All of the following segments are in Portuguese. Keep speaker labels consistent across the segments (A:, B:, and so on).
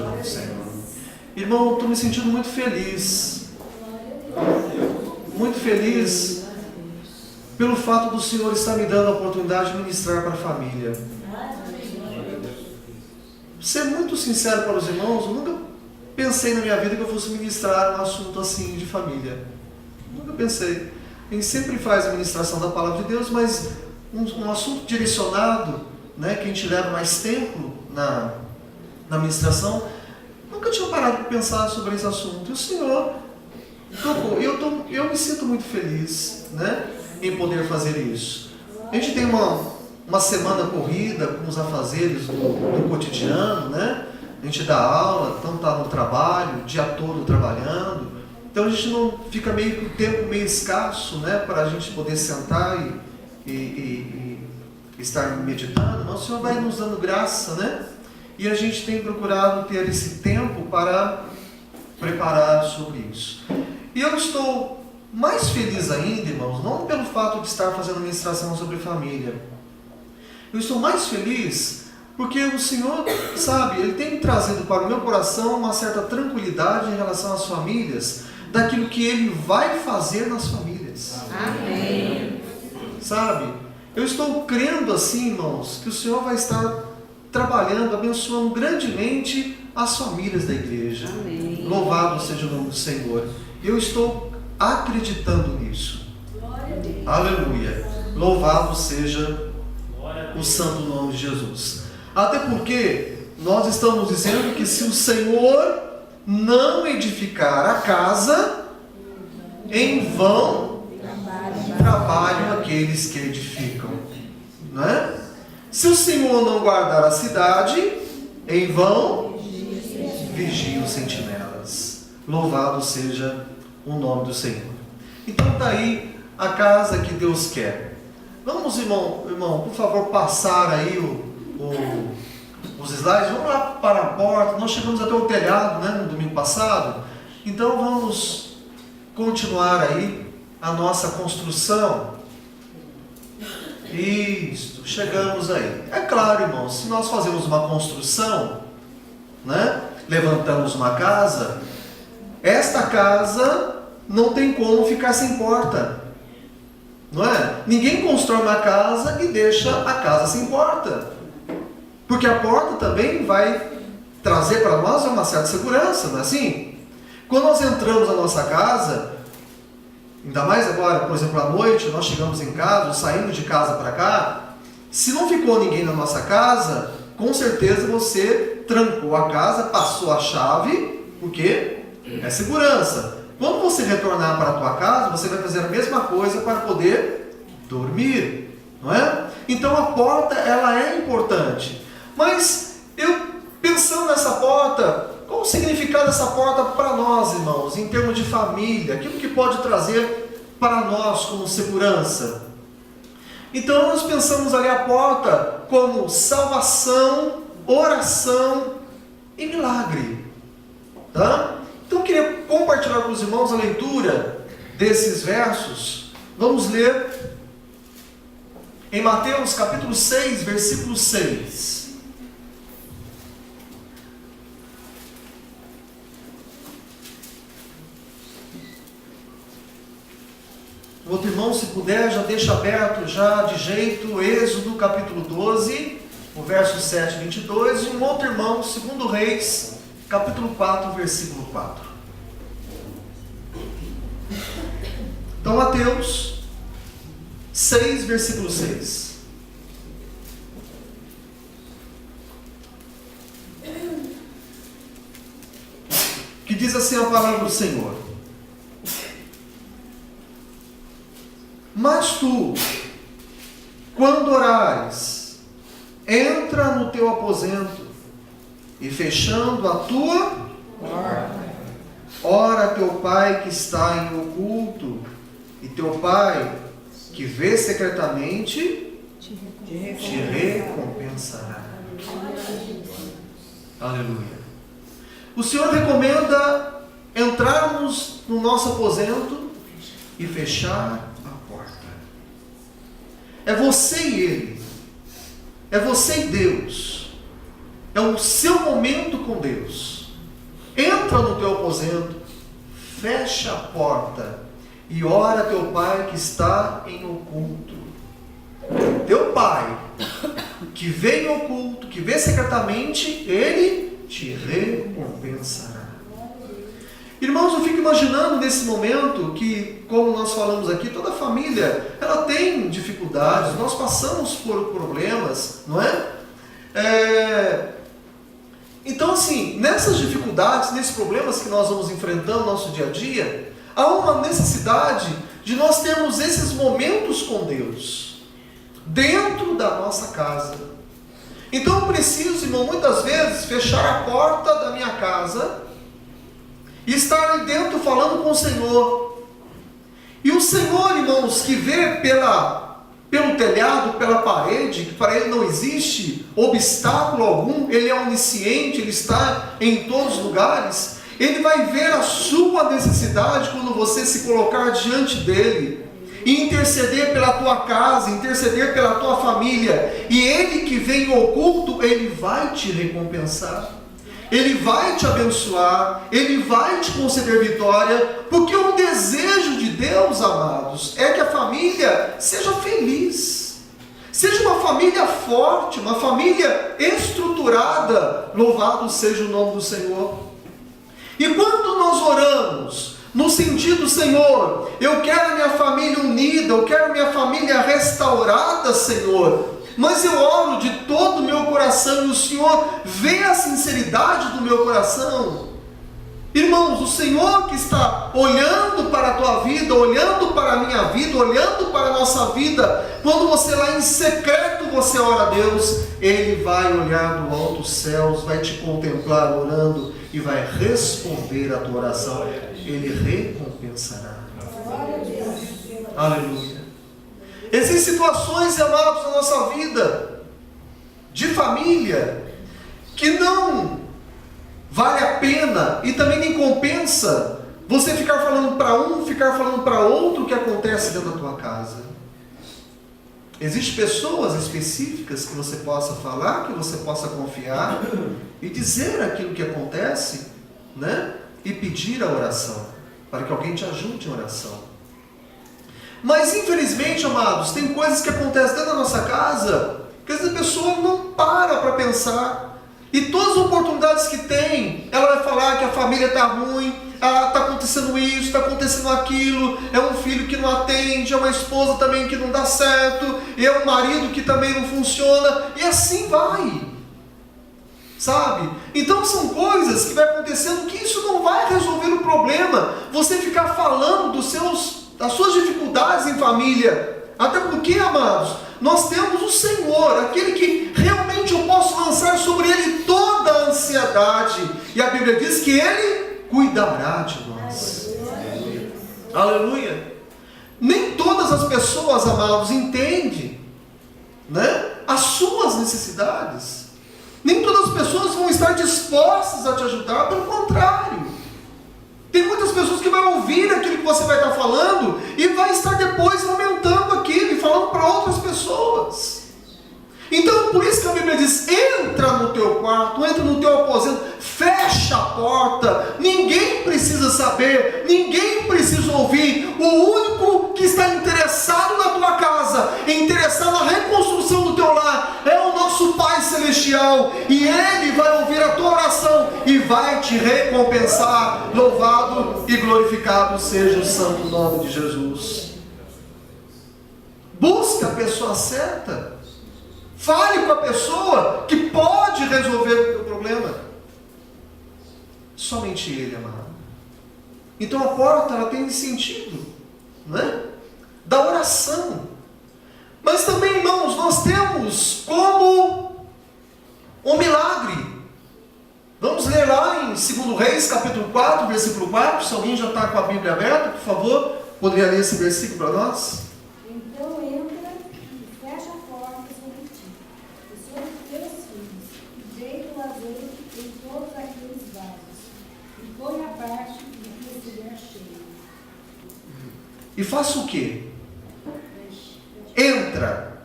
A: nome do Senhor. Irmão, eu estou me sentindo muito feliz. Muito feliz pelo fato do Senhor estar me dando a oportunidade de ministrar para a família. Ser muito sincero para os irmãos, eu nunca pensei na minha vida que eu fosse ministrar um assunto assim de família. Nunca pensei. A gente sempre faz a ministração da palavra de Deus, mas um assunto direcionado, né, que a gente leva mais tempo na ministração, nunca tinha parado para pensar sobre esse assunto. E o Senhor tocou. Eu me sinto muito feliz, né, em poder fazer isso. A gente tem uma semana corrida com os afazeres do cotidiano, né? A gente dá aula, então está no trabalho, o dia todo trabalhando. Então a gente não fica meio que o tempo meio escasso, né, para a gente poder sentar e estar meditando. Mas o Senhor vai nos dando graça, né? E a gente tem procurado ter esse tempo para preparar sobre isso. E eu estou mais feliz ainda, irmãos, não pelo fato de estar fazendo ministração sobre família. Eu estou mais feliz porque o Senhor, sabe, Ele tem trazido para o meu coração uma certa tranquilidade em relação às famílias, daquilo que Ele vai fazer nas famílias.
B: Amém.
A: Sabe? Eu estou crendo assim, irmãos, que o Senhor vai estar trabalhando, abençoando grandemente as famílias da igreja.
B: Amém.
A: Louvado seja o nome do Senhor. Eu estou acreditando nisso. Aleluia. Louvado seja o santo nome de Jesus. Até porque nós estamos dizendo que se o Senhor não edificar a casa, em vão trabalham aqueles que edificam, não é? Se o Senhor não guardar a cidade, em vão vigiam os sentinelas. Louvado seja o nome do Senhor. Então está aí a casa que Deus quer. Vamos, irmão, por favor, passar aí os slides. Vamos lá para a porta. Nós chegamos até o telhado, né, no domingo passado. Então vamos continuar aí a nossa construção. Isso, chegamos aí. É claro, irmãos, se nós fazemos uma construção, né, levantamos uma casa, esta casa não tem como ficar sem porta. Não é? Ninguém constrói uma casa e deixa a casa sem porta. Porque a porta também vai trazer para nós uma certa segurança, não é assim? Quando nós entramos na nossa casa, ainda mais agora, por exemplo, à noite, nós chegamos em casa, saindo de casa para cá, se não ficou ninguém na nossa casa, com certeza você trancou a casa, passou a chave, porque é segurança. Quando você retornar para a tua casa, você vai fazer a mesma coisa para poder dormir, não é? Então a porta, ela é importante. Mas eu pensando nessa porta, qual o significado dessa porta para nós, irmãos, em termos de família, aquilo que pode trazer para nós como segurança? Então nós pensamos ali a porta como salvação, oração e milagre, tá? Então eu queria compartilhar com os irmãos a leitura desses versos. Vamos ler em Mateus capítulo 6, versículo 6. O outro irmão, se puder, já deixa aberto já de jeito Êxodo capítulo 12, o verso 7 e 22. E um outro irmão, 2 Reis, capítulo 4, versículo 4. Então, Mateus 6, versículo 6. Que diz assim a palavra do Senhor: Mas tu, quando orares, entra no teu aposento e fechando a tua ora teu Pai que está em oculto, e teu Pai que vê secretamente te recompensará. Aleluia. O Senhor recomenda entrarmos no nosso aposento e fechar a porta. É você e Ele. É você e Deus. É o seu momento com Deus. entra no teu aposento, fecha a porta e ora a teu pai que está em oculto. Teu pai, que vê em oculto, que vê secretamente, ele te recompensará. Irmãos, eu fico imaginando nesse momento que, como nós falamos aqui, toda família, ela tem dificuldades, nós passamos por problemas, não é? Então, assim, nessas dificuldades, nesses problemas que nós vamos enfrentando no nosso dia a dia, há uma necessidade de nós termos esses momentos com Deus, dentro da nossa casa. Então eu preciso, irmão, muitas vezes, fechar a porta da minha casa e estar ali dentro falando com o Senhor. E o Senhor, irmãos, que vê pelo telhado, pela parede, que para Ele não existe obstáculo algum, Ele é onisciente, Ele está em todos os lugares, Ele vai ver a sua necessidade quando você se colocar diante dEle, e interceder pela tua casa, interceder pela tua família, e Ele que vem oculto, Ele vai te recompensar, Ele vai te abençoar, Ele vai te conceder vitória, porque o desejo de Deus, amados, é que a família seja feliz, seja uma família forte, uma família estruturada. Louvado seja o nome do Senhor. E quando nós oramos no sentido, Senhor, eu quero a minha família unida, eu quero a minha família restaurada, Senhor, mas eu oro de todo o meu coração, e o Senhor vê a sinceridade do meu coração. Irmãos, o Senhor que está olhando para a tua vida, olhando para a minha vida, olhando para a nossa vida, quando você lá em secreto você ora a Deus, Ele vai olhar do alto dos céus, vai te contemplar orando e vai responder a tua oração. Ele recompensará. Aleluia. Existem situações, amados, na nossa vida, de família, que não vale a pena e também nem compensa você ficar falando para um, ficar falando para outro o que acontece dentro da tua casa. Existem pessoas específicas que você possa falar, que você possa confiar e dizer aquilo que acontece, né? E pedir a oração, para que alguém te ajude em oração. Mas infelizmente, amados, tem coisas que acontecem dentro da nossa casa que às vezes a pessoa não para pensar. E todas as oportunidades que tem, ela vai falar que a família está ruim, está acontecendo isso, está acontecendo aquilo, é um filho que não atende, é uma esposa também que não dá certo, é um marido que também não funciona, e assim vai. Sabe? Então são coisas que vai acontecendo que isso não vai resolver o problema. Você ficar falando das suas dificuldades em família. Até porque, amados, nós temos o Senhor, aquele que realmente eu posso lançar sobre Ele toda a ansiedade. E a Bíblia diz que Ele cuidará de nós. Aleluia. Aleluia. Nem todas as pessoas, amados, entendem, né, as suas necessidades. Nem todas as pessoas vão estar dispostas a te ajudar, pelo contrário. Tem muitas pessoas que vão ouvir aquilo que você vai estar falando e vai estar depois aumentando aquilo e falando para outras pessoas. Então, por isso que a Bíblia diz, entra no teu quarto, entra no teu aposento, fecha a porta, ninguém precisa saber, ninguém precisa ouvir. O único que está interessado na tua casa, interessado na reconstrução do teu lar, é o nosso Pai Celestial, e Ele vai ouvir a tua oração e vai te recompensar. Louvado e glorificado seja o santo nome de Jesus. Busca a pessoa certa. Fale com a pessoa que pode resolver o teu problema. Somente Ele, amado. Então a porta, ela tem sentido, não é? Da oração. Mas também, irmãos, nós temos como um milagre. Vamos ler lá em 2 Reis, capítulo 4, versículo 4. Se alguém já está com a Bíblia aberta, por favor, poderia ler esse versículo para nós?
B: Então entra e fecha a porta sobre ti, e sobre teus filhos, e deita o azeite em todos aqueles vasos, e põe abaixo do que estiver cheio.
A: E faça o quê? Entra.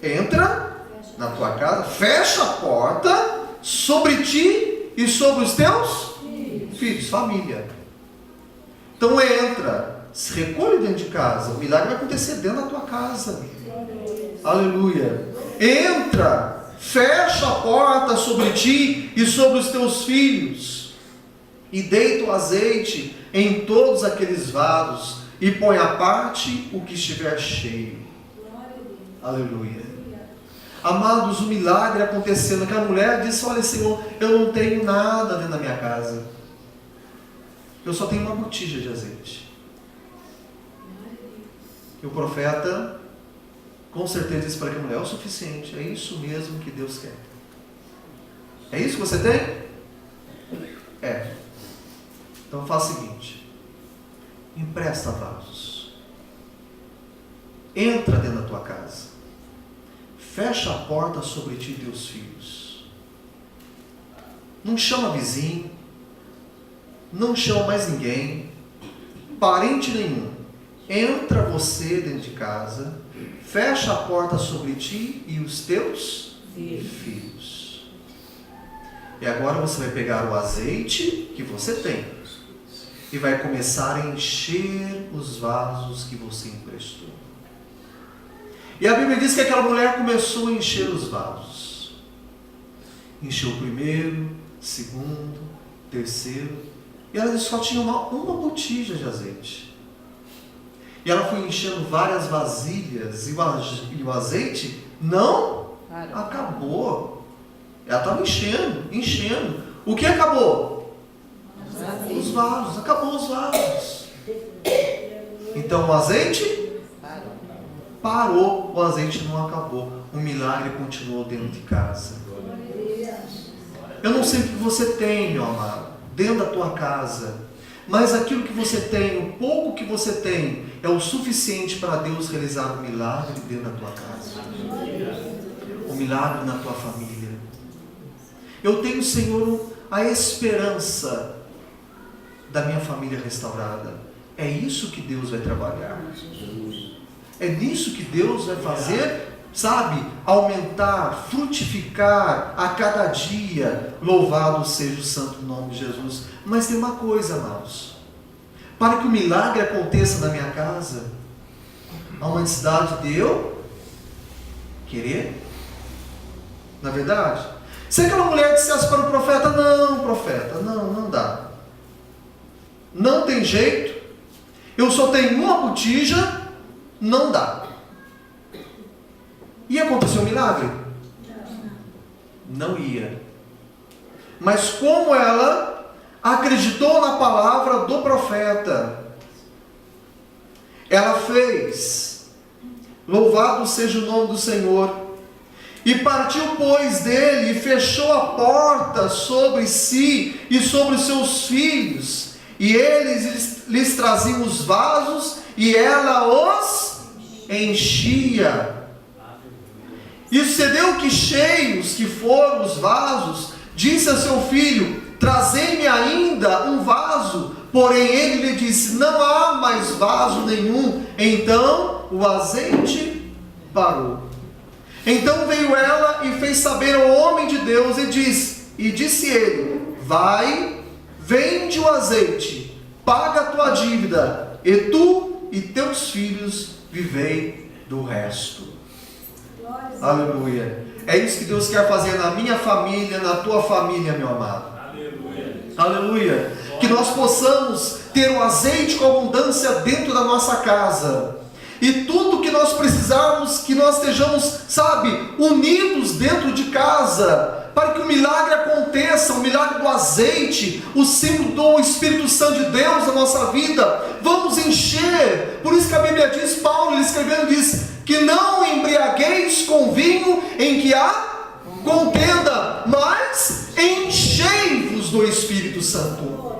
A: Entra na tua casa, fecha a porta sobre ti e sobre os teus filhos, família. Então entra, se recolhe dentro de casa. O milagre vai acontecer dentro da tua casa. Aleluia. Entra, fecha a porta sobre ti e sobre os teus filhos, e deita o azeite em todos aqueles vasos, e põe à parte o que estiver cheio. Aleluia. Amados, o milagre acontecendo. Aquela mulher disse: olha, Senhor, eu não tenho nada dentro da minha casa, eu só tenho uma botija de azeite. E o profeta com certeza disse para aquela mulher: é o suficiente, é isso mesmo que Deus quer. É isso que você tem? É. Então faz o seguinte: empresta vasos, entra dentro da tua casa, fecha a porta sobre ti e teus filhos, não chama vizinho, não chama mais ninguém, parente nenhum. Entra você dentro de casa, fecha a porta sobre ti e os teus filhos. E agora você vai pegar o azeite que você tem e vai começar a encher os vasos que você emprestou. E a Bíblia diz que aquela mulher começou a encher os vasos. Encheu o primeiro, segundo, terceiro, e ela disse que só tinha uma botija de azeite. E ela foi enchendo várias vasilhas, e o azeite não acabou. Ela estava enchendo. O que acabou? Os vasos. Acabou os vasos. Então o azeite parou. O azeite não acabou. O milagre continuou dentro de casa. Eu não sei o que você tem, meu amado, dentro da tua casa, mas aquilo que você tem, o pouco que você tem, é o suficiente para Deus realizar um milagre dentro da tua casa, um milagre na tua família. Eu tenho, Senhor, a esperança da minha família restaurada. É isso que Deus vai trabalhar. É nisso que Deus vai fazer, sabe, aumentar, frutificar a cada dia. Louvado seja o santo nome de Jesus. Mas tem uma coisa, amados: para que o milagre aconteça na minha casa, há uma necessidade de eu querer. Na verdade, se aquela mulher dissesse para o profeta: não, profeta, não dá, não tem jeito, eu só tenho uma botija, não dá, ia acontecer um milagre? Não ia. Mas como ela acreditou na palavra do profeta, ela fez. Louvado seja o nome do Senhor. E partiu, pois, dele e fechou a porta sobre si e sobre os seus filhos, e eles lhes traziam os vasos, e ela os enchia. E sucedeu que, cheios que foram os vasos, disse a seu filho: trazei-me ainda um vaso. Porém ele lhe disse: não há mais vaso nenhum. Então o azeite parou. Então veio ela e fez saber ao homem de Deus, e disse ele: vai, vende o azeite, paga a tua dívida, e tu e teus filhos vivei do resto. Aleluia. É isso que Deus quer fazer na minha família, na tua família, meu amado. Aleluia. Que nós possamos ter o azeite com abundância dentro da nossa casa, e tudo que nós precisarmos, que nós estejamos, sabe, unidos dentro de casa, para que o milagre aconteça, o milagre do azeite, o símbolo do Espírito Santo de Deus na nossa vida. Vamos encher. Por isso que a Bíblia diz, Paulo escrevendo, diz que não embriagueis com vinho em que há contenda, mas enchei-vos do Espírito Santo.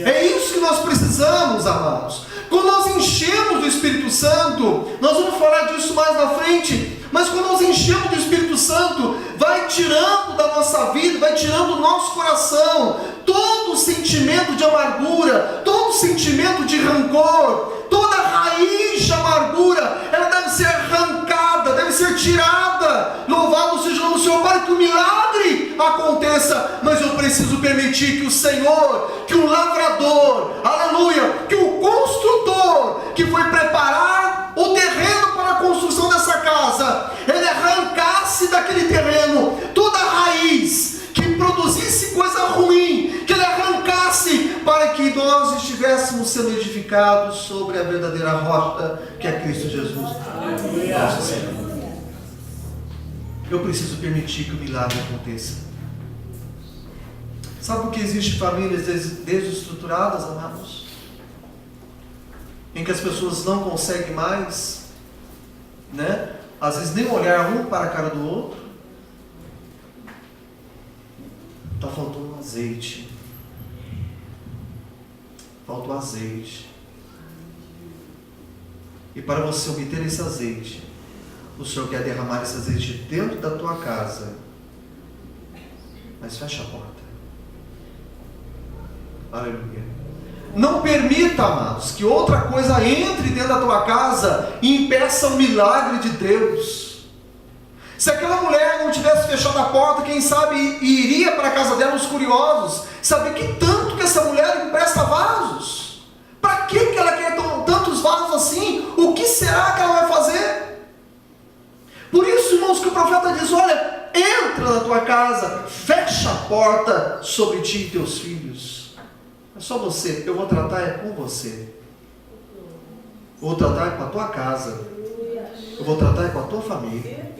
A: É isso que nós precisamos, amados. Quando nós enchemos do Espírito Santo, nós vamos falar disso mais na frente, mas quando nós enchemos do Espírito Santo, vai tirando da nossa vida, vai tirando do nosso coração todo sentimento de amargura, todo sentimento de rancor, toda raiz de amargura, ela deve ser arrancada, deve ser tirada. Louvado seja o nome do Senhor, para que o milagre aconteça. Mas eu preciso permitir que o Senhor, que o lavrador, aleluia, que o construtor, que foi preparar o terreno para a construção dessa casa, ele arrancasse daquele terreno toda a raiz que produzisse coisa ruim, que ele arrancasse, para que nós estivéssemos sendo edificados sobre a verdadeira rocha, que é Cristo Jesus. Nosso Senhor. Eu preciso permitir que o milagre aconteça. Sabe por que existem famílias desestruturadas, amados? Em que as pessoas não conseguem mais, né? Às vezes nem olhar um para a cara do outro. Está faltando azeite. Falta o azeite. E para você obter esse azeite, o Senhor quer derramar esse azeite dentro da tua casa. Mas fecha a porta. Aleluia. Não permita, amados, que outra coisa entre dentro da tua casa e impeça o milagre de Deus. Se aquela mulher não tivesse fechado a porta, quem sabe iria para a casa dela os curiosos, saber que tanto que essa mulher empresta vasos. Para que ela quer tantos vasos assim? O que será que ela vai fazer? Por isso, irmãos, que o profeta diz: olha, entra na tua casa, fecha a porta sobre ti e teus filhos. É só você, eu vou tratar com você. Eu vou tratar com a tua casa. Eu vou tratar com a tua família.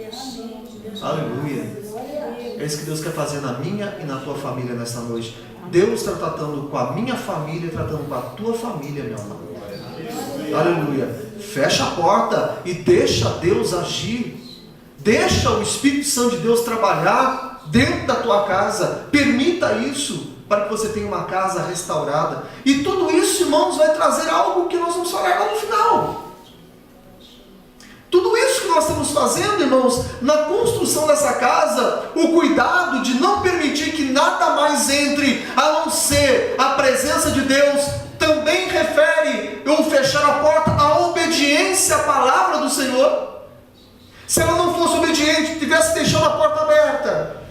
A: Aleluia. É isso que Deus quer fazer na minha e na tua família nessa noite. Deus está tratando com a minha família e tratando com a tua família, meu amado. Aleluia. Fecha a porta e deixa Deus agir. Deixa o Espírito Santo de Deus trabalhar dentro da tua casa. Permita isso, para que você tenha uma casa restaurada. E tudo isso, irmãos, vai trazer algo que nós vamos falar lá no final. Tudo isso que nós estamos fazendo, irmãos, na construção dessa casa, o cuidado de não permitir que nada mais entre, a não ser a presença de Deus, também refere o fechar a porta à obediência à palavra do Senhor. Se ela não fosse obediente, estivesse deixando a porta aberta,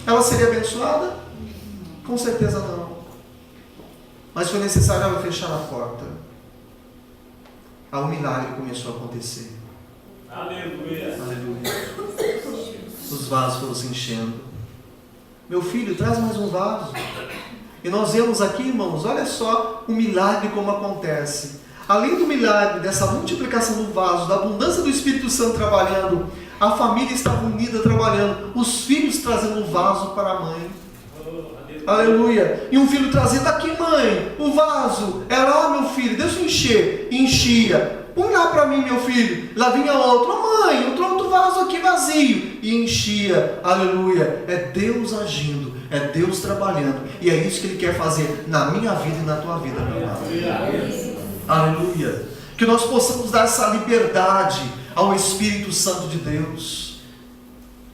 A: ela seria abençoada? Com certeza não. Mas foi necessário ela fechar a porta. Aí o milagre começou a acontecer.
C: Aleluia.
A: Aleluia. Os vasos foram se enchendo. Meu filho, traz mais um vaso. E nós vemos aqui, irmãos, olha só o milagre como acontece. Além do milagre, dessa multiplicação do vaso, da abundância do Espírito Santo trabalhando, a família estava unida trabalhando, os filhos trazendo o vaso para a mãe. Aleluia. E um filho trazia: está aqui, mãe, o vaso. Ela: meu filho, deixa eu encher. E enchia. Põe lá para mim, meu filho. Lá vinha outro: mãe, eu trouxe outro vaso aqui vazio. E enchia. Aleluia. É Deus agindo, é Deus trabalhando. E é isso que Ele quer fazer na minha vida e na tua vida, meu amado. Aleluia. Que nós possamos dar essa liberdade ao Espírito Santo de Deus.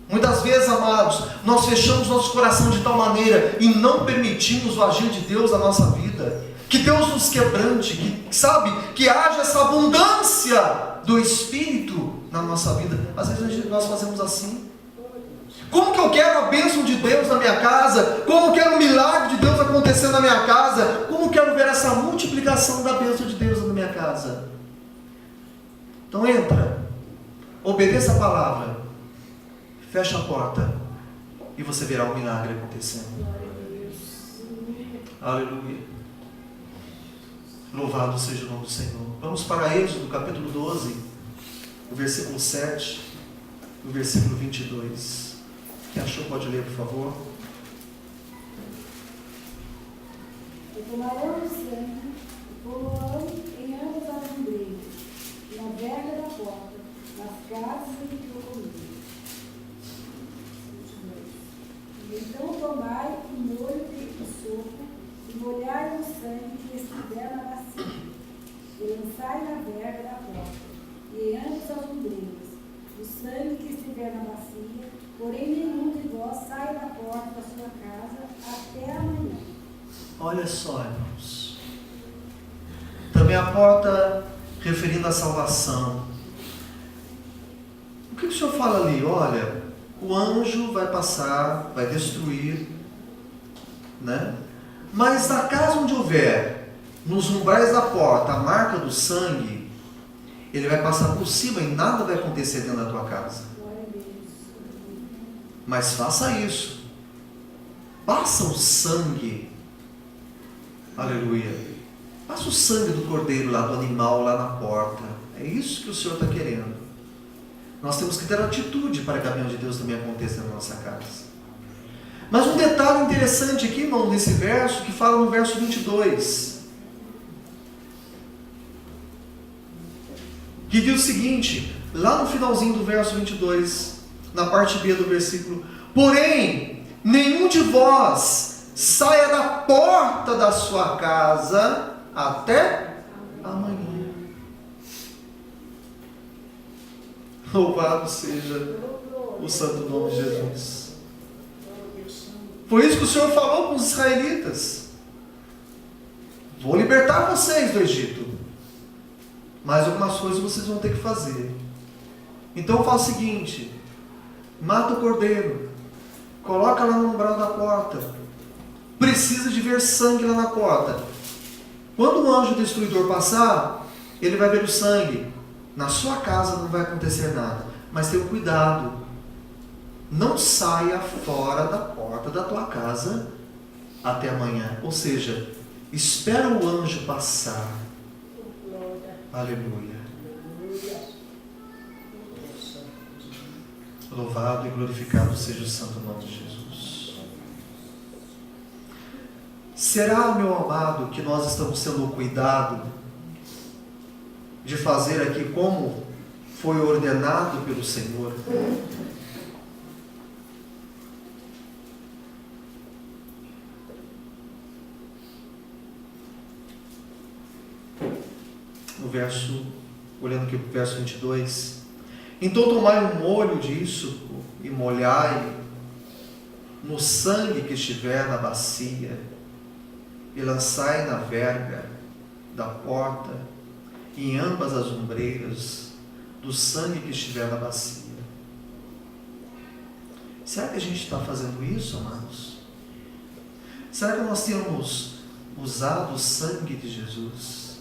A: Muitas vezes, amados, nós fechamos nosso coração de tal maneira e não permitimos o agir de Deus na nossa vida. Que Deus nos quebrante, que haja essa abundância do Espírito na nossa vida. Às vezes nós fazemos assim. Como que eu quero a bênção de Deus na minha casa? Como eu quero o milagre de Deus acontecer na minha casa? Como eu quero ver essa multiplicação da bênção de Deus na minha casa? Então entra, obedeça a palavra, fecha a porta e você verá o milagre acontecendo. Aleluia. Louvado seja o nome do Senhor. Vamos para Êxodo, capítulo 12, o versículo 7, o versículo 22. Quem achou pode ler, por favor.
B: E tomarão o sangue e pô-lo em ambos as ombreiras, e na verga da porta, nas casas e no colírio. Então tomai o molho de sopo e molhai o sangue que estiver na bacia, e lançai na verga da porta, e em ambos as ombreiras, o sangue que estiver na bacia, porém nenhum de vós sai da porta da sua casa até amanhã.
A: Olha só, irmãos. Também a porta referindo à salvação. O que o Senhor fala ali? Olha, o anjo vai passar, vai destruir, né? Mas na casa onde houver, nos umbrais da porta, a marca do sangue, ele vai passar por cima e nada vai acontecer dentro da tua casa. Mas faça isso. Passa o sangue. Aleluia. Passa o sangue do cordeiro lá, do animal lá na porta. É isso que o Senhor está querendo. Nós temos que ter atitude para que a bênção de Deus também aconteça na nossa casa. Mas um detalhe interessante aqui, irmão, nesse verso, que fala no verso 22. Que diz o seguinte, lá no finalzinho do verso 22, na parte B do versículo: porém, nenhum de vós saia da porta da sua casa até amanhã. Louvado seja o santo nome de Jesus. Foi isso que o Senhor falou com os israelitas: vou libertar vocês do Egito, mas algumas coisas vocês vão ter que fazer. Então faz o seguinte: mata o cordeiro, coloca lá no umbral da porta. Precisa de ver sangue lá na porta. Quando o anjo destruidor passar, ele vai ver o sangue. Na sua casa não vai acontecer nada, mas tenha cuidado. Não saia fora da porta da tua casa até amanhã. Ou seja, espera o anjo passar. Aleluia. Louvado e glorificado seja o santo nome de Jesus. Será, meu amado, que nós estamos tendo o cuidado de fazer aqui como foi ordenado pelo Senhor? No verso, olhando aqui para o verso 22: então tomai um molho disso e molhai no sangue que estiver na bacia e lançai na verga da porta em ambas as ombreiras do sangue que estiver na bacia. Será que a gente está fazendo isso, amados? Será que nós temos usado o sangue de Jesus?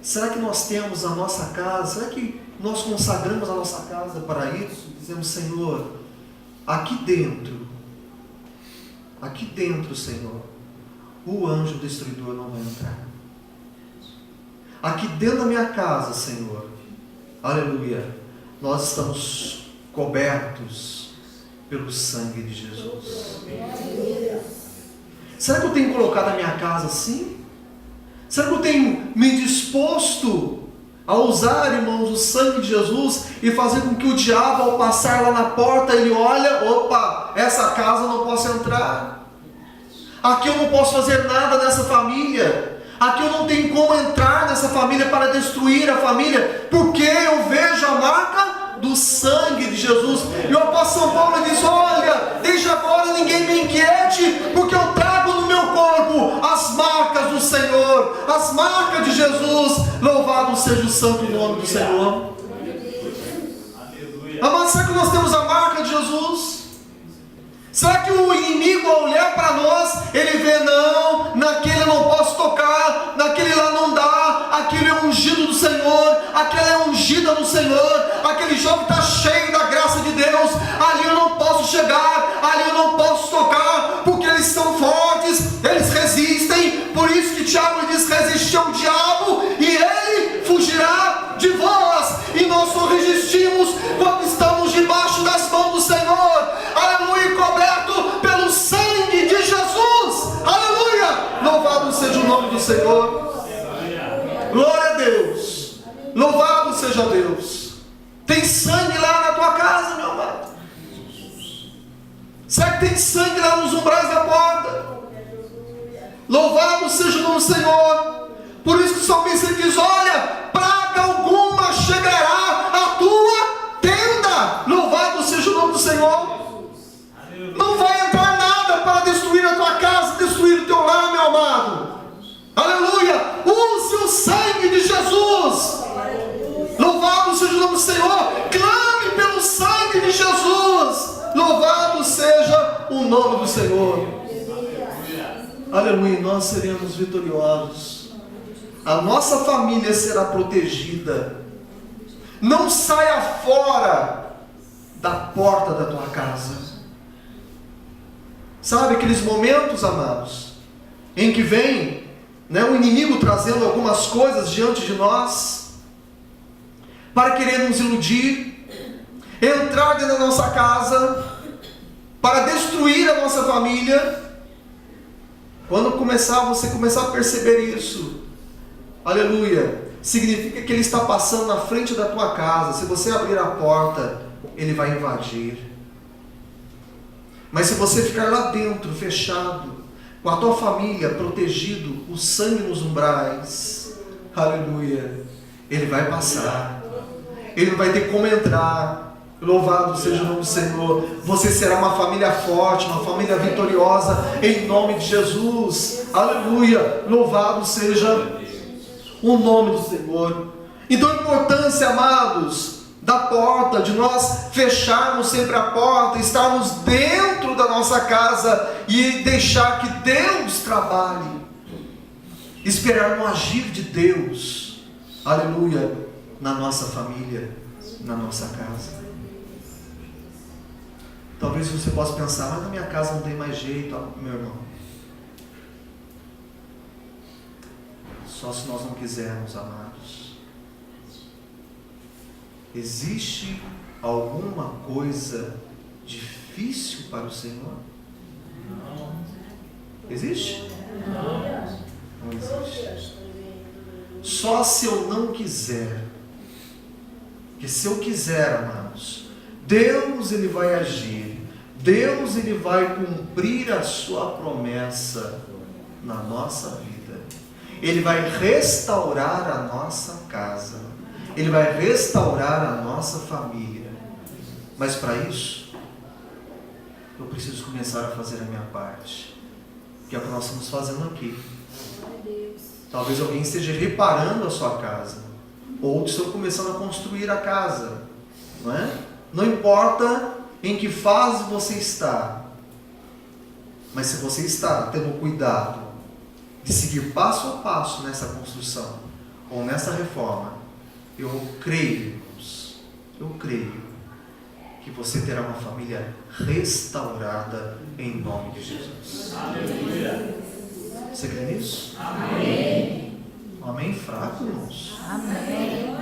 A: Será que nós temos a nossa casa? Será que nós consagramos a nossa casa para isso? Dizemos: Senhor, aqui dentro, Senhor, o anjo destruidor não vai entrar. Aqui dentro da minha casa, Senhor, aleluia, nós estamos cobertos pelo sangue de Jesus. Será que eu tenho colocado a minha casa assim? Será que eu tenho me disposto a usar, irmãos, o sangue de Jesus e fazer com que o diabo, ao passar lá na porta, ele olha: opa, essa casa eu não posso entrar. Aqui eu não posso fazer nada nessa família. Aqui eu não tenho como entrar nessa família para destruir a família, porque eu vejo a marca do sangue de Jesus. E o apóstolo São Paulo diz: olha, desde agora ninguém me inquiete, porque eu trago no meu corpo as marcas do Senhor, as marcas de Jesus. Louvado seja o santo nome do Senhor. Mas será que nós temos a marca de Jesus? Será que o inimigo, ao olhar para nós, ele vê: não, naquele eu não posso tocar, naquele lá não dá, aquele é ungido do Senhor, aquela é ungida do Senhor, aquele jovem está cheio da graça de Deus, ali eu não posso chegar, ali eu não posso tocar, porque eles são fortes, eles resistem. Por isso que Tiago diz: resistir ao diabo e ele fugirá de vós. E nós só resistimos quando estamos debaixo das mãos do Senhor, aleluia, coberto pelo sangue de Jesus, aleluia. Louvado seja o nome do Senhor. Glória a Deus. Louvado seja Deus. Tem sangue lá na tua casa, meu amado? Será que tem sangue lá nos umbrais da porta? Louvado seja o nome do Senhor. Por isso que o salmista diz: olha, praga alguma chegará à tua tenda. Louvado seja o nome do Senhor. Não vai entrar nada para destruir a tua casa, destruir o teu lar, meu amado. Aleluia. Use o sangue de Jesus. Louvado seja o nome do Senhor. Clame nome do Senhor. Aleluia, nós seremos vitoriosos. A nossa família será protegida. Não saia fora da porta da tua casa. Sabe aqueles momentos, amados, em que vem, o inimigo trazendo algumas coisas diante de nós, para querer nos iludir, entrar dentro da nossa casa, para destruir a nossa família. Quando você começar a perceber isso, aleluia, significa que ele está passando na frente da tua casa. Se você abrir a porta, ele vai invadir. Mas se você ficar lá dentro, fechado, com a tua família protegido, o sangue nos umbrais, aleluia, ele vai passar. Ele não vai ter como entrar. Louvado seja o nome do Senhor. Você será uma família forte, uma família vitoriosa, em nome de Jesus. Aleluia. Louvado seja o nome do Senhor. Então a importância, amados, da porta, de nós fecharmos sempre a porta, estarmos dentro da nossa casa e deixar que Deus trabalhe, esperar no agir de Deus, aleluia, na nossa família, na nossa casa. Talvez você possa pensar, mas na minha casa não tem mais jeito, meu irmão. Só se nós não quisermos, amados. Existe alguma coisa difícil para o Senhor? Não. Existe? Não existe. Só se eu não quiser. Porque se eu quiser, amados, Deus ele vai agir. Deus ele vai cumprir a sua promessa na nossa vida. Ele vai restaurar a nossa casa. Ele vai restaurar a nossa família. Mas para isso, eu preciso começar a fazer a minha parte. Que é o que nós estamos fazendo aqui. Talvez alguém esteja reparando a sua casa. Outros estão começando a construir a casa. Não é? Não importa em que fase você está. Mas se você está tendo cuidado de seguir passo a passo nessa construção ou nessa reforma, eu creio, irmãos, eu creio que você terá uma família restaurada em nome de Jesus. Aleluia. Você crê nisso? Amém. Um amém fraco, irmãos? Amém.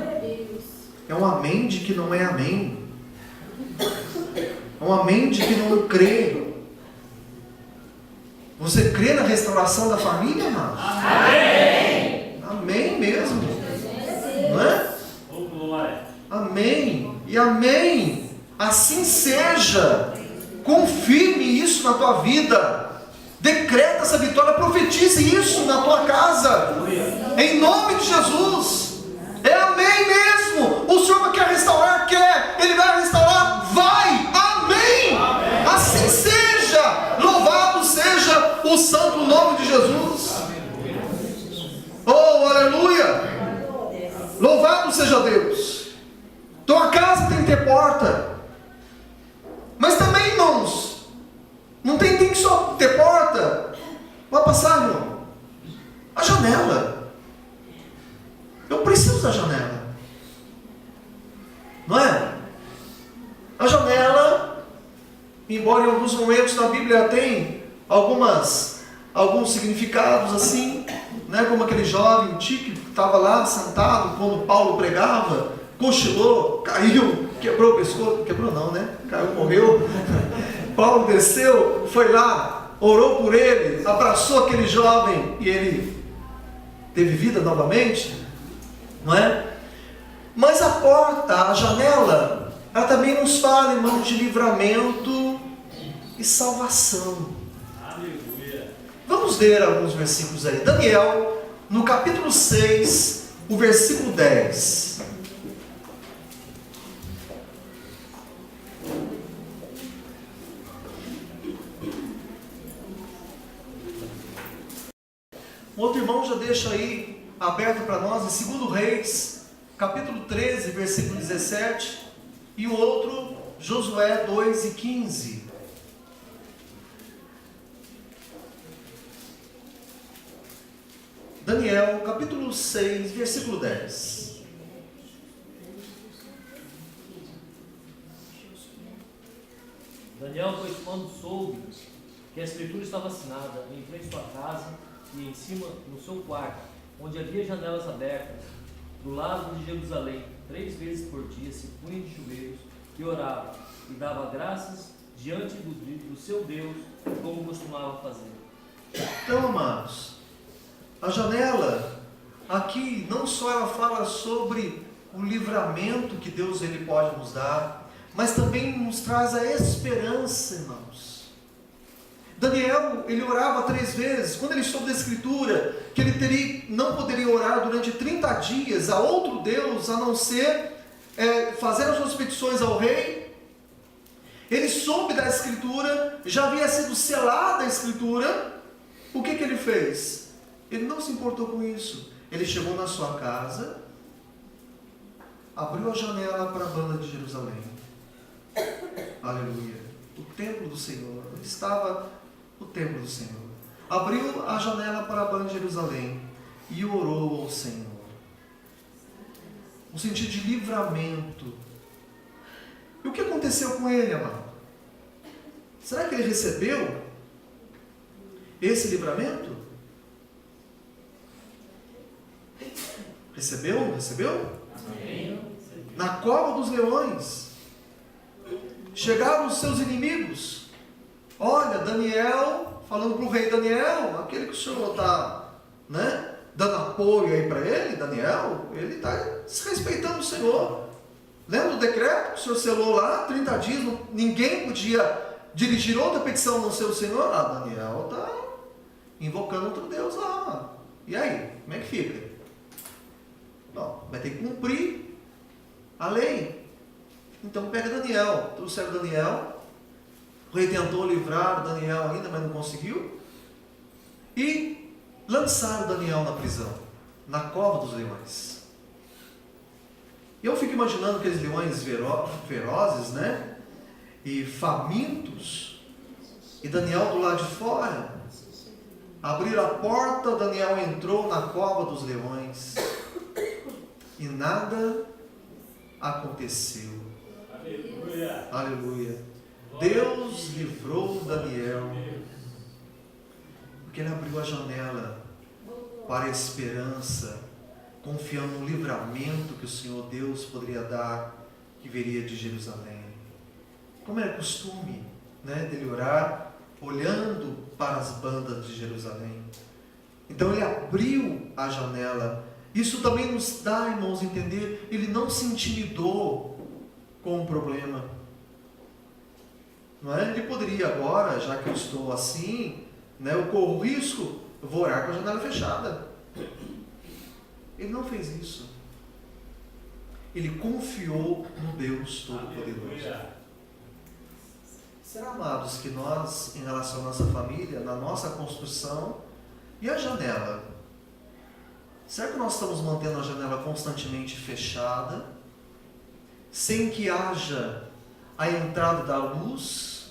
A: É um amém de que não é amém. É um amém de que não crê. Você crê na restauração da família, amados? Amém. Amém mesmo. Não é? Amém. E amém. Assim seja. Confirme isso na tua vida. Decreta essa vitória. Profetize isso na tua casa. Em nome de Jesus. É amém mesmo. O Senhor quer restaurar? Quer. Ele vai restaurar? Vai. Amém. Assim seja. Louvado seja o santo nome de Jesus. Oh, aleluia. Louvado seja Deus. Então a casa tem que ter porta. Mas também, irmãos, não tem que só ter porta. Vai passar, irmão. A janela. Eu preciso da janela. Não é? A janela, embora em alguns momentos na Bíblia tem alguns significados assim, né? Como aquele jovem que estava lá sentado quando Paulo pregava, cochilou, caiu, quebrou o pescoço, quebrou não, né? Caiu, morreu. Paulo desceu, foi lá, orou por ele, abraçou aquele jovem e ele teve vida novamente, não é? Mas a porta, a janela, ela também nos fala, irmãos, de livramento e salvação. Aleluia. Vamos ler alguns versículos aí. Daniel, no capítulo 6, o versículo 10. O outro irmão já deixa aí aberto para nós, em 2 Reis, capítulo 13, versículo 17, e o outro, Josué 2 e 15. Daniel, capítulo 6, versículo 10.
D: Daniel, pois, quando soube que a escritura estava assinada em frente à sua casa e em cima no seu quarto, onde havia janelas abertas, do lado de Jerusalém, 3 vezes por dia se punha de joelhos e orava, e dava graças diante do seu Deus, como costumava fazer.
A: Então, amados, a janela, aqui não só ela fala sobre o livramento que Deus ele pode nos dar, mas também nos traz a esperança, irmãos. Daniel, ele orava 3 vezes, quando ele soube da escritura, que ele não poderia orar durante 30 dias a outro Deus, a não ser fazer as suas petições ao rei. Ele soube da escritura, já havia sido selada a escritura. O que ele fez? Ele não se importou com isso. Ele chegou na sua casa, abriu a janela para a banda de Jerusalém. Aleluia. O templo do Senhor. Onde estava o templo do Senhor? Abriu a janela para a banda de Jerusalém e orou ao Senhor. No sentido de livramento. E o que aconteceu com ele, amado? Será que ele recebeu esse livramento? Recebeu? Recebeu?
D: Amém.
A: Na cova dos leões. Chegaram os seus inimigos. Olha, Daniel, falando para o rei Daniel, aquele que o senhor está, dando apoio aí para ele, Daniel, ele está desrespeitando o Senhor. Lembra do decreto que o senhor selou lá, 30 dias, ninguém podia dirigir outra petição a não ser o Senhor? Ah, Daniel está invocando outro Deus lá. E aí, como é que fica? Bom, vai ter que cumprir a lei. Então pega Daniel, trouxeram Daniel. O rei tentou livrar Daniel ainda, mas não conseguiu. E lançaram Daniel na prisão, na cova dos leões. E eu fico imaginando aqueles leões ferozes, e famintos. E Daniel do lado de fora. Abriram a porta, Daniel entrou na cova dos leões. E nada aconteceu.
C: Aleluia.
A: Aleluia. Deus livrou Daniel, porque ele abriu a janela para a esperança, confiando no livramento que o Senhor Deus poderia dar, que viria de Jerusalém. Como era costume, dele orar, olhando para as bandas de Jerusalém. Então ele abriu a janela. Isso também nos dá, irmãos, a entender, ele não se intimidou com o problema. Ele poderia agora, já que eu estou assim, eu corro risco, eu vou orar com a janela fechada. Ele não fez isso. Ele confiou no Deus Todo-Poderoso. Será, amados, que nós, em relação à nossa família, na nossa construção, e a janela? Será que nós estamos mantendo a janela constantemente fechada, sem que haja a entrada da luz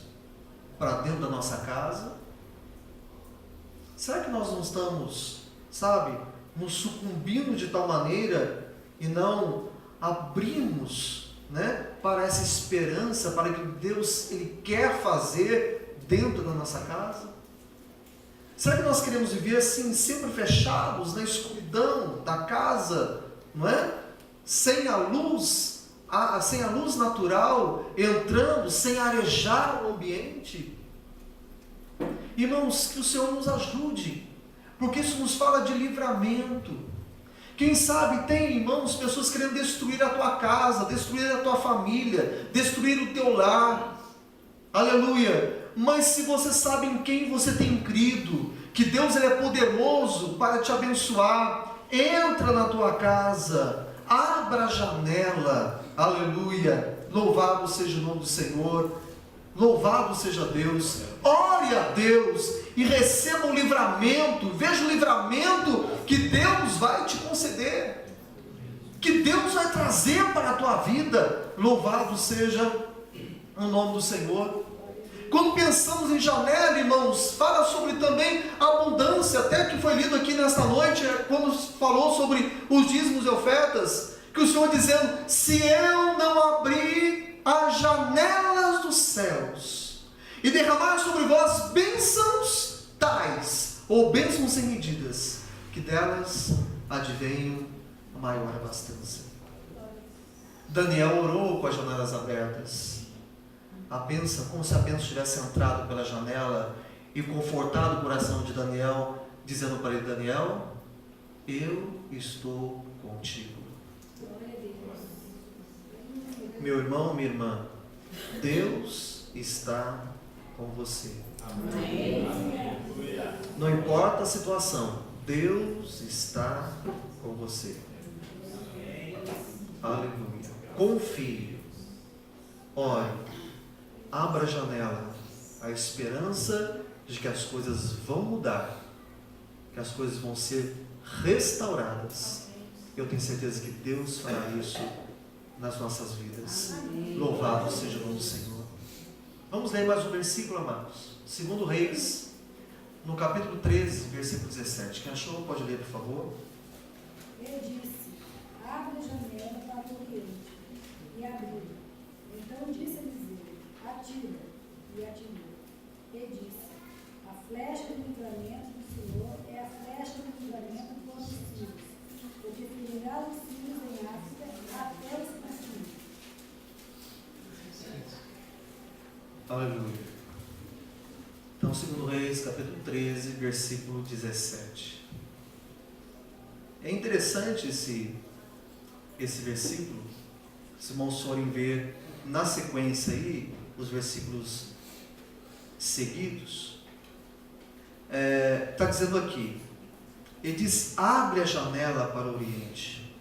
A: para dentro da nossa casa? Será que nós não estamos, nos sucumbindo de tal maneira e não abrimos, para essa esperança, para que Deus ele quer fazer dentro da nossa casa? Será que nós queremos viver assim, sempre fechados na escuridão da casa, sem a luz natural entrando, sem arejar o ambiente? Irmãos, que o Senhor nos ajude, porque isso nos fala de livramento. Quem sabe tem, irmãos, pessoas querendo destruir a tua casa, destruir a tua família, destruir o teu lar. Aleluia! Mas se você sabe em quem você tem crido, que Deus ele é poderoso para te abençoar, entra na tua casa, abra a janela. Aleluia! Louvado seja o nome do Senhor. Louvado seja Deus. Ore a Deus e receba o livramento. Veja o livramento que Deus vai te conceder, que Deus vai trazer para a tua vida. Louvado seja o nome do Senhor. Quando pensamos em janela, irmãos, fala sobre também a abundância, até que foi lido aqui nesta noite, quando falou sobre os dízimos e ofertas, que o Senhor dizendo: se eu não abrir as janelas dos céus e derramar sobre vós bênçãos tais, ou bênçãos sem medidas, que delas advenham a maior abastança. Daniel orou com as janelas abertas. A bênção, como se a bênção tivesse entrado pela janela e confortado o coração de Daniel, dizendo para ele: Daniel, eu estou contigo. Meu irmão, minha irmã, Deus está com você.
C: Amém.
A: Não importa a situação, Deus está com você. Aleluia. Confie. Ore. Abra a janela. A esperança de que as coisas vão mudar, que as coisas vão ser restauradas. Eu tenho certeza que Deus fará isso nas nossas vidas. Louvado seja o nome do Senhor. Vamos ler mais um versículo, amados. 2 Reis, no capítulo 13, versículo 17. Quem achou, pode ler, por favor.
B: Ele disse: abre a janela para o oriente. E abriu. Então disse Eliseu: atira. E atirou. E disse: a flecha do livramento do Senhor é a flecha do livramento contra os sírios, porque ferirá os sírios em África até os consumir.
A: Aleluia. Então, 2 Reis, capítulo 13, versículo 17. É interessante esse versículo. Se irmãos forem ver na sequência aí, os versículos seguidos, está dizendo aqui, ele diz: abre a janela para o oriente.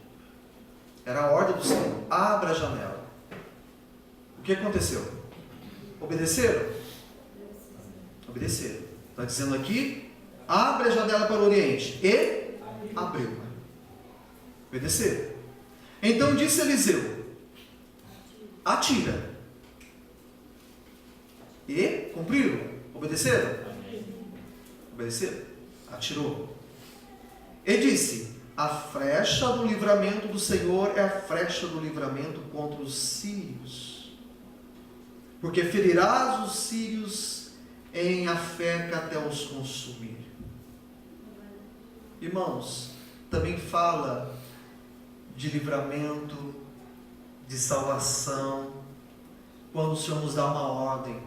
A: Era a ordem do Senhor: abra a janela. O que aconteceu? Obedeceram? Obedeceram. Está dizendo aqui: abre a janela para o oriente. E abriu. Obedeceram. Então disse Eliseu: atira. E cumpriram? Obedeceram? Obedeceram? Atirou. E disse: a flecha do livramento do Senhor é a flecha do livramento contra os sírios, porque ferirás os sírios em Afeca até os consumir. Irmãos, também fala de livramento, de salvação, quando o Senhor nos dá uma ordem.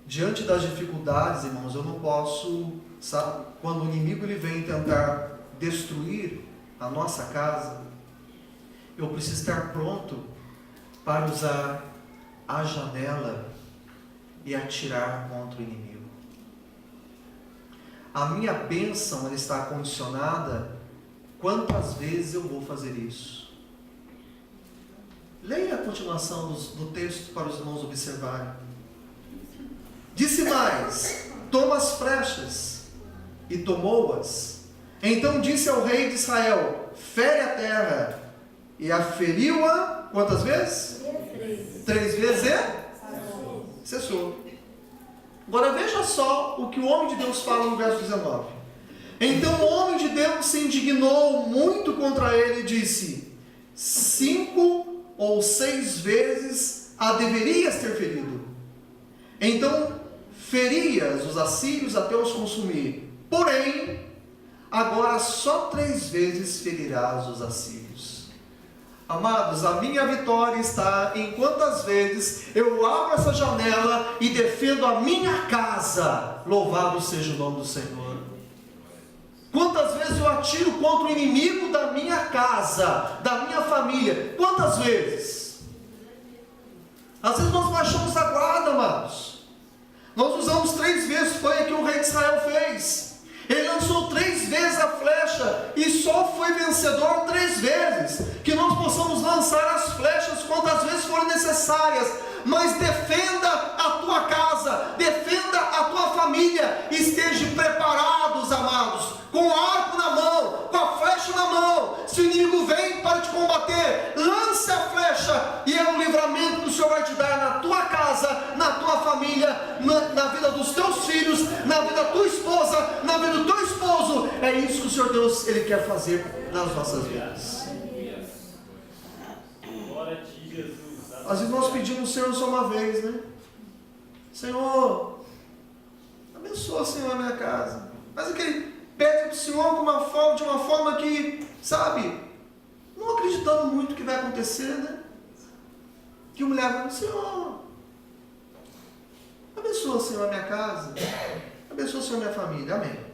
A: Diante das dificuldades, irmãos, eu não posso, sabe, quando o inimigo ele vem tentar destruir a nossa casa, eu preciso estar pronto para usar a janela e atirar contra o inimigo. A minha bênção ela está condicionada quantas vezes eu vou fazer isso. Leia a continuação do texto para os irmãos observarem. Disse mais: toma as flechas. E tomou-as. Então disse ao rei de Israel: fere a terra. E a feriu-a quantas vezes? 3 vezes e cessou. Agora veja só o que o homem de Deus fala no verso 19. Então o homem de Deus se indignou muito contra ele e disse: 5 ou 6 vezes a deverias ter ferido. Então ferias os assírios até os consumir. Porém, agora só 3 vezes ferirás os assírios. Amados, a minha vitória está em quantas vezes eu abro essa janela e defendo a minha casa. Louvado seja o nome do Senhor. Quantas vezes eu atiro contra o inimigo da minha casa, da minha família? Quantas vezes? Às vezes nós baixamos a guarda, amados. Nós usamos 3 vezes, foi o que o rei de Israel fez. Ele lançou 3 vezes a flecha e só foi vencedor 3 vezes. Que nós possamos lançar as flechas quantas vezes forem necessárias, mas defenda a tua casa, defenda a tua família. Esteja preparados, amados, com o arco na mão, com a flecha na mão. Se o inimigo vem para te combater, lance a flecha, e é um livramento que o Senhor vai te dar na tua casa, na tua família, na vida dos teus filhos, na vida da tua esposa, na vida do teu esposo. É isso que o Senhor Deus, Ele quer fazer nas nossas vidas.
C: Glória a ti, Jesus.
A: Às vezes nós pedimos o Senhor só uma vez, né? Senhor, abençoa, Senhor, a minha casa. Mas aquele pede para o Senhor de uma forma que, sabe, não acreditando muito que vai acontecer, né? Que o mulher vai, Senhor, abençoa, Senhor, a minha casa. Abençoa, Senhor, a minha família. Amém.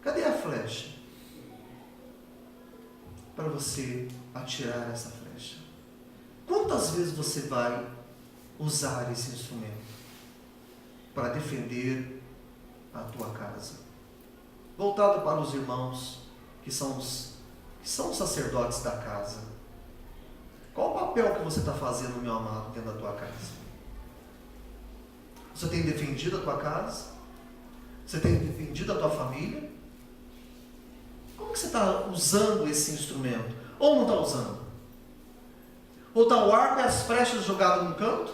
A: Cadê a flecha? Para você atirar essa flecha. Quantas vezes você vai usar esse instrumento para defender a tua casa? Voltado para os irmãos que são os sacerdotes da casa. Qual o papel que você está fazendo, meu amado, dentro da tua casa? Você tem defendido a tua casa? Você tem defendido a tua família? Como que você está usando esse instrumento? Ou não está usando? Ou está o arco e as flechas jogadas no canto?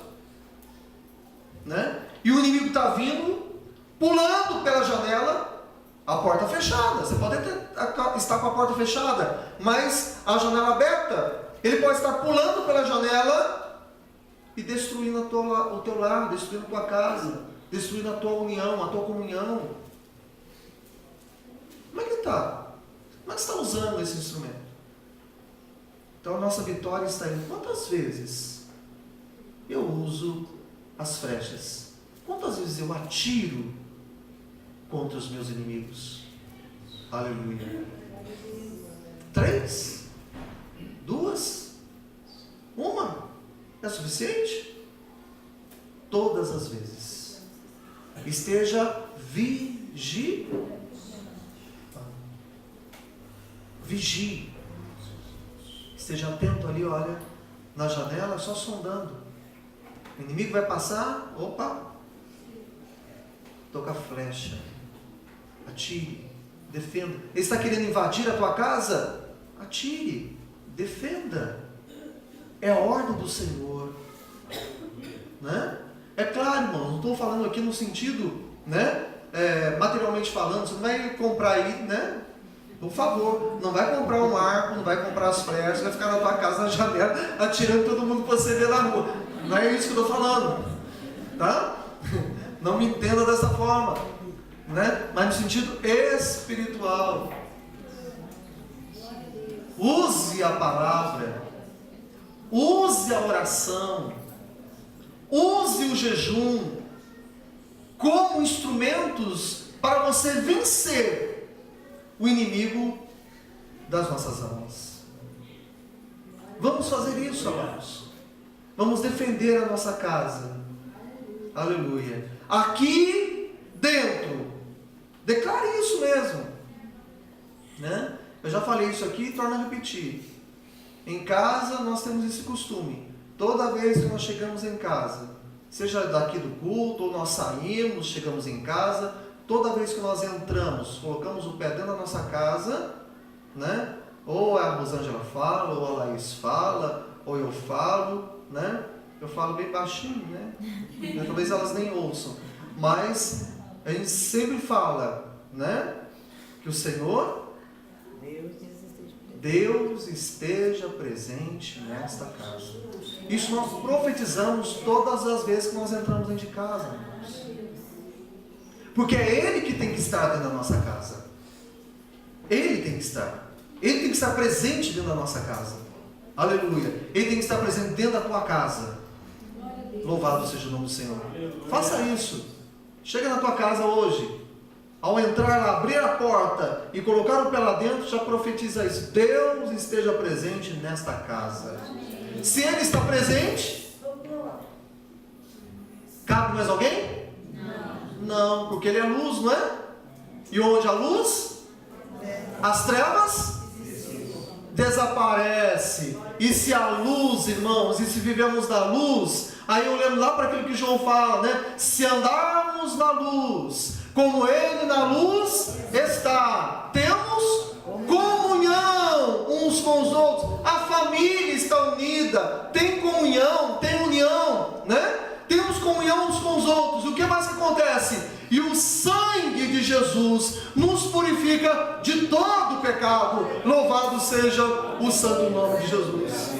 A: Né? E o inimigo está vindo, pulando pela janela, a porta fechada. Você pode estar com a porta fechada, mas a janela aberta. Ele pode estar pulando pela janela e destruindo o teu lar, destruindo a tua casa, destruindo a tua união, a tua comunhão. Como é que está? Como é que você está usando esse instrumento? Então a nossa vitória está em quantas vezes eu uso as flechas? Quantas vezes eu atiro contra os meus inimigos? Aleluia. 3? 2? 1? É suficiente? Todas as vezes. Esteja vigie. Esteja atento ali, olha, na janela, só sondando. O inimigo vai passar, opa, toca a flecha, atire, defenda. Ele está querendo invadir a tua casa? Atire, defenda. É a ordem do Senhor, né? É claro, irmão, não estou falando aqui no sentido, né, materialmente falando. Você não vai comprar aí, né? Por favor, não vai comprar um arco, não vai comprar as flechas, vai ficar na tua casa, na janela, atirando todo mundo que você vê na rua. Não é isso que eu estou falando, tá? Não me entenda dessa forma, né? Mas no sentido espiritual. Use a palavra, use a oração, use o jejum como instrumentos para você vencer o inimigo das nossas almas. Vamos fazer isso, amados. Vamos defender a nossa casa. Aleluia. Aqui dentro. Declare isso mesmo, né? Eu já falei isso aqui e torno a repetir. Em casa nós temos esse costume. Toda vez que nós chegamos em casa, seja daqui do culto, ou nós saímos, chegamos em casa, toda vez que nós entramos, colocamos o pé dentro da nossa casa, né? Ou a Rosângela fala, ou a Laís fala, ou eu falo, né? Eu falo bem baixinho, né? Talvez elas nem ouçam. Mas a gente sempre fala, né? Que o Senhor, Deus esteja presente nesta casa. Isso nós profetizamos todas as vezes que nós entramos dentro de casa, irmãos. Porque é Ele que tem que estar dentro da nossa casa. Ele tem que estar. Ele tem que estar presente dentro da nossa casa. Aleluia. Ele tem que estar presente dentro da tua casa. Louvado seja o nome do Senhor. Faça isso. Chega na tua casa hoje. Ao entrar lá, abrir a porta e colocar o pé lá dentro, já profetiza isso. Deus esteja presente nesta casa. Se Ele está presente, cabe mais alguém? Não, porque Ele é luz, não é? E onde a luz, as trevas desaparece. E se a luz, irmãos, e se vivemos na luz, aí eu lembro lá para aquilo que João fala, né? Se andarmos na luz, como Ele na luz está, temos comunhão uns com os outros. A família está unida, tem comunhão, tem união, né? Temos comunhão uns com os outros. O que mais acontece? E o sangue de Jesus nos purifica de todo pecado. Louvado seja o santo nome de Jesus.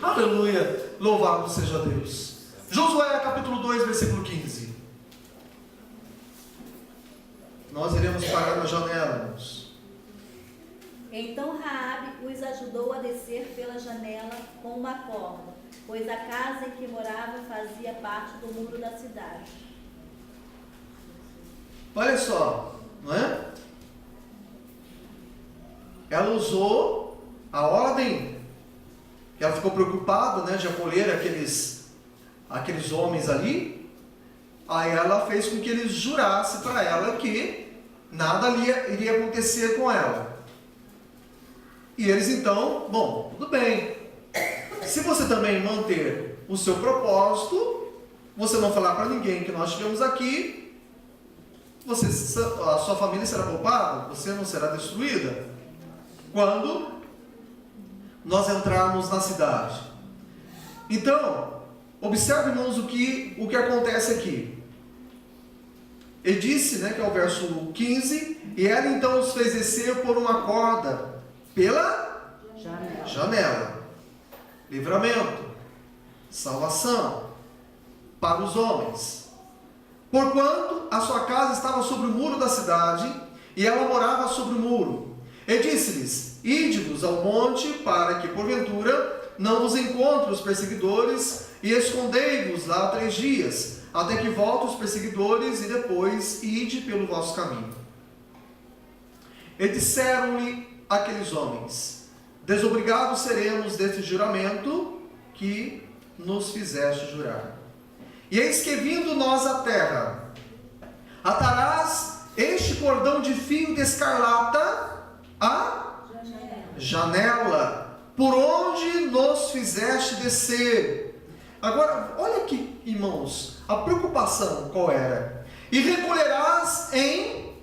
A: Aleluia, louvado seja Deus. Josué capítulo 2, versículo 15. Nós iremos parar na janela, irmãos.
E: Então Raabe os ajudou a descer pela janela com uma corda, pois a casa em que morava fazia parte do muro da cidade.
A: Olha só, não é? Ela usou a ordem, ela ficou preocupada, né, de acolher aqueles homens ali. Aí ela fez com que eles jurassem para ela que nada iria acontecer com ela. E eles então, bom, tudo bem. Se você também manter o seu propósito, você não falar para ninguém que nós estivemos aqui, a sua família será poupada, você não será destruída quando nós entrarmos na cidade. Então, observe, irmãos, o que acontece aqui. Ele disse, né, que é o verso 15, e ela então os fez descer por uma corda pela janela. Livramento, salvação para os homens. Porquanto a sua casa estava sobre o muro da cidade, e ela morava sobre o muro. E disse-lhes: ide-vos ao monte, para que porventura não vos encontrem os perseguidores, e escondei-vos lá 3 dias, até que voltem os perseguidores, e depois ide pelo vosso caminho. E disseram-lhe aqueles homens: desobrigados seremos deste juramento que nos fizeste jurar. E eis que, vindo nós à terra, atarás este cordão de fio de escarlata à janela, por onde nos fizeste descer. Agora, olha aqui, irmãos, a preocupação qual era? E recolherás em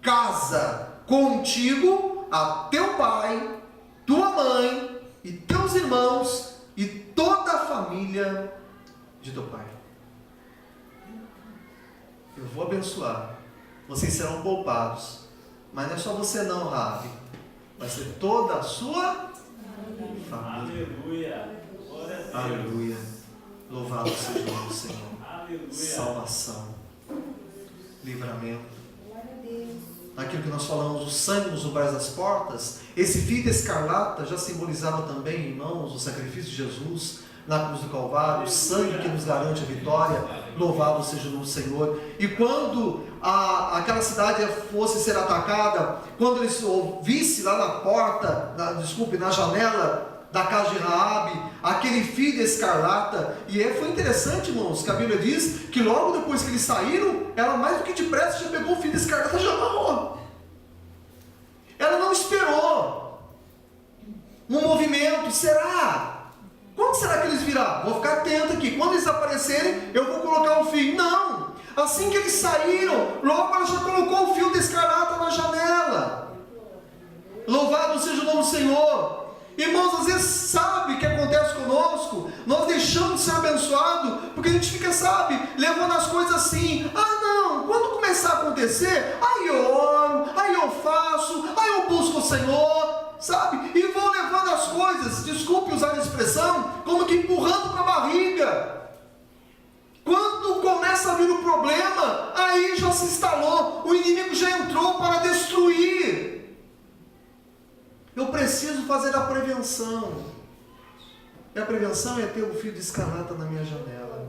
A: casa contigo a teu pai, tua mãe e teus irmãos e toda a família de teu pai. Eu vou abençoar, vocês serão poupados, mas não é só você não, Rabi, vai ser toda a sua família.
C: Aleluia. Glória a Deus.
A: Aleluia. Louvado seja o nome do Senhor.
C: Aleluia.
A: Salvação, livramento.
B: Glória a Deus.
A: Aquilo que nós falamos, o sangue nos umbrais das portas, esse fio de escarlata já simbolizava também, irmãos, o sacrifício de Jesus na cruz do Calvário, o sangue que nos garante a vitória. Louvado seja o nome do Senhor. E quando aquela cidade fosse ser atacada, quando eles ouvissem lá na porta, na janela da casa de Raabe, aquele fio de escarlata, e foi interessante, irmãos, que a Bíblia diz que logo depois que eles saíram, ela mais do que depressa já pegou o fio de escarlata e já amarrou. Ela não esperou um movimento. Será? Quando será que eles virão? Vou ficar atento aqui. Quando eles aparecerem, eu vou colocar um fio. Não! Assim que eles saíram, logo ela já colocou o fio de escarlata na janela. Louvado seja o nome do Senhor. Irmãos, às vezes sabe o que acontece conosco, nós deixamos de ser abençoados, porque a gente fica, levando as coisas assim. Ah não, quando começar a acontecer, aí eu oro, aí eu faço, aí eu busco o Senhor, e vou levando as coisas, desculpe usar a expressão, como que empurrando para a barriga. Quando começa a vir o problema, aí já se instalou, o inimigo já entrou para destruir. Eu preciso fazer a prevenção. E a prevenção é ter o fio de escarlata na minha janela.